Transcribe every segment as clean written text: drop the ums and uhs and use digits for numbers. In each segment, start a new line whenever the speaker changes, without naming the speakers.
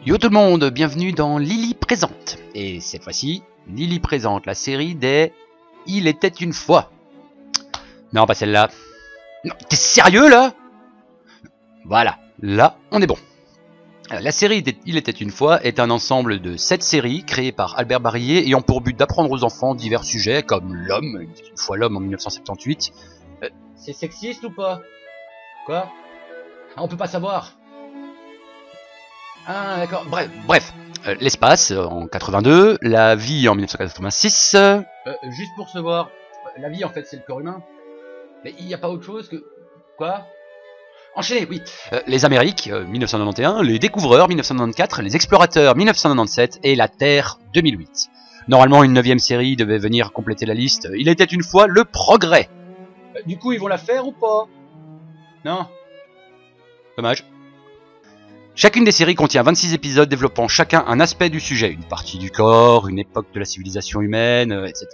Yo tout le monde, bienvenue dans Lily Présente. Et cette fois-ci, Lily présente la série des Il était une fois. Non, pas celle-là. Non, t'es sérieux là? Voilà, là, on est bon. La série Il était une fois est un ensemble de 7 séries créées par Albert Barrier ayant pour but d'apprendre aux enfants divers sujets comme l'homme, Il était une fois l'homme en 1978. C'est sexiste ou pas? Quoi? On peut pas savoir. Ah d'accord, bref. L'espace en 82, la vie en 1986. Juste pour savoir, la vie en fait c'est le corps humain. Mais il n'y a pas autre chose que... Quoi? Enchaînez, oui. Les Amériques, 1991, les Découvreurs, 1994, les Explorateurs, 1997 et la Terre, 2008. Normalement, une 9e série devait venir compléter la liste. Il était une fois le Progrès. Du coup, ils vont la faire ou pas? Non. Dommage. Chacune des séries contient 26 épisodes développant chacun un aspect du sujet, une partie du corps, une époque de la civilisation humaine, etc.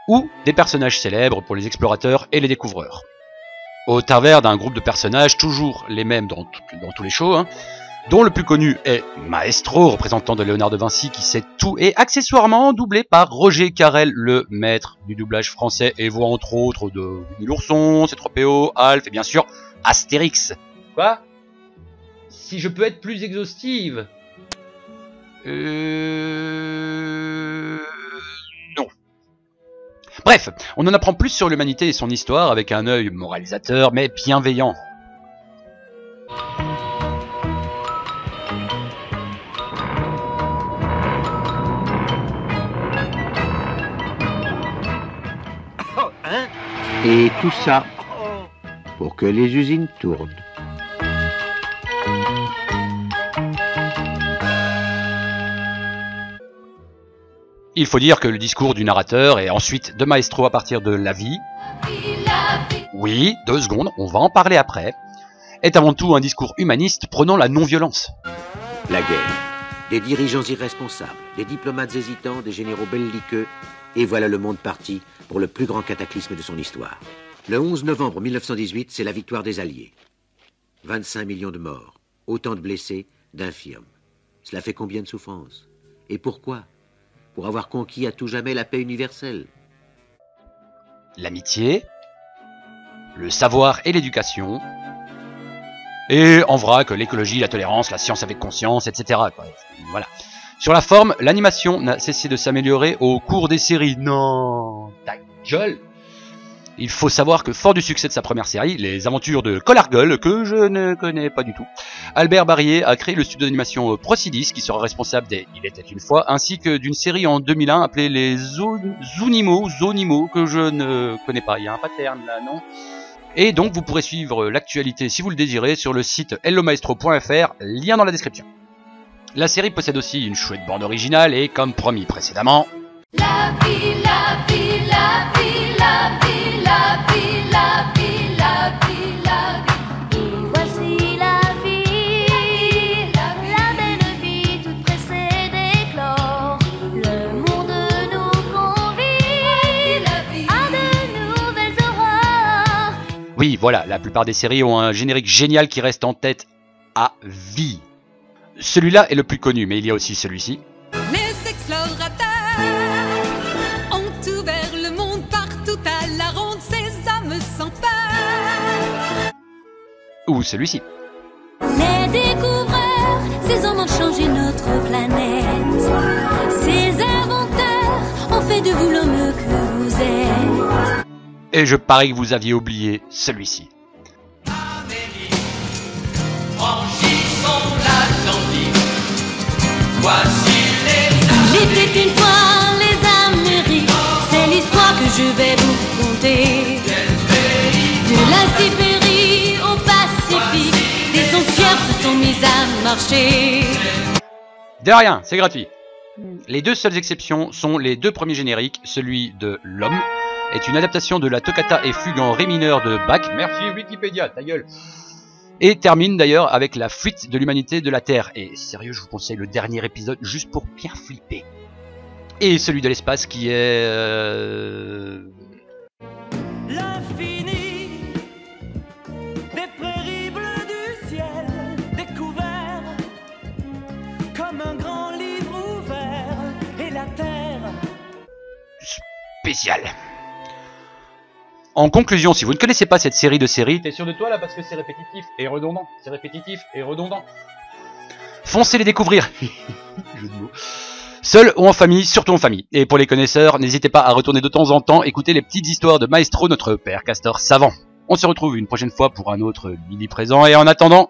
Ou des personnages célèbres pour les explorateurs et les découvreurs. Au travers d'un groupe de personnages, toujours les mêmes dans tous les shows, dont le plus connu est Maestro, représentant de Léonard de Vinci qui sait tout, et accessoirement doublé par Roger Carrel, le maître du doublage français, et voix entre autres de Winnie l'ourson, C3PO, Alf et bien sûr Astérix. Quoi? Si je peux être plus exhaustive. Non. Bref, on en apprend plus sur l'humanité et son histoire avec un œil moralisateur mais bienveillant.
Et tout ça pour que les usines tournent.
Il faut dire que le discours du narrateur et ensuite de Maestro à partir de la vie, oui, 2 secondes, on va en parler après, est avant tout un discours humaniste prônant la non-violence.
La guerre, des dirigeants irresponsables, des diplomates hésitants, des généraux belliqueux, et voilà le monde parti pour le plus grand cataclysme de son histoire. Le 11 novembre 1918, c'est la victoire des Alliés. 25 millions de morts, autant de blessés, d'infirmes. Cela fait combien de souffrances? Et pourquoi? Pour avoir conquis à tout jamais la paix universelle.
L'amitié, le savoir et l'éducation, et en vrac l'écologie, la tolérance, la science avec conscience, etc. Voilà. Sur la forme, l'animation n'a cessé de s'améliorer au cours des séries. Non, ta gueule. Il faut savoir que fort du succès de sa première série, Les Aventures de Colargol, que je ne connais pas du tout, Albert Barrier a créé le studio d'animation Procidis, qui sera responsable des Il était une fois, ainsi que d'une série en 2001 appelée Les Zonimo, que je ne connais pas. Il y a un pattern là, non? Et donc vous pourrez suivre l'actualité si vous le désirez sur le site hellomaestro.fr, lien dans la description. La série possède aussi une chouette bande originale et comme promis précédemment...
La vie, la vie, la vie, la vie, la vie, la vie, la vie, la vie. Et voici la vie, la belle vie toute pressée d'éclore. Le monde nous convie à de nouvelles aurores.
Oui, voilà, la plupart des séries ont un générique génial qui reste en tête à vie. Celui-là est le plus connu, mais il y a aussi celui-ci.
Les explorateurs ont ouvert le monde partout à la ronde, ces hommes sans peur.
Ou celui-ci.
Les découvreurs, ces hommes ont changé notre planète. Ces inventeurs ont fait de vous l'homme que vous êtes.
Et je parie que vous aviez oublié celui-ci.
Franchissons l'Atlantique. Voici les
Il était une fois les Amériques. C'est l'histoire que je vais vous conter. De la Sibérie au Pacifique, des sanctuaires se sont mis à marcher.
De rien, c'est gratuit. Les 2 seules exceptions sont les 2 premiers génériques. Celui de L'Homme est une adaptation de la toccata et fugue en ré mineur de Bach. Merci Wikipédia, ta gueule. Et termine d'ailleurs avec la fuite de l'humanité de la Terre. Et sérieux, je vous conseille le dernier épisode juste pour bien flipper. Et celui de l'espace qui est...
L'infini des prairies bleues du ciel découvert
spécial. En conclusion, si vous ne connaissez pas cette série de séries, t'es sûr de toi là parce que c'est répétitif et redondant. C'est répétitif et redondant. Foncez les découvrir. Jeu de mots. Seul ou en famille, surtout en famille. Et pour les connaisseurs, n'hésitez pas à retourner de temps en temps écouter les petites histoires de Maestro, notre père castor savant. On se retrouve une prochaine fois pour un autre mini présent et en attendant,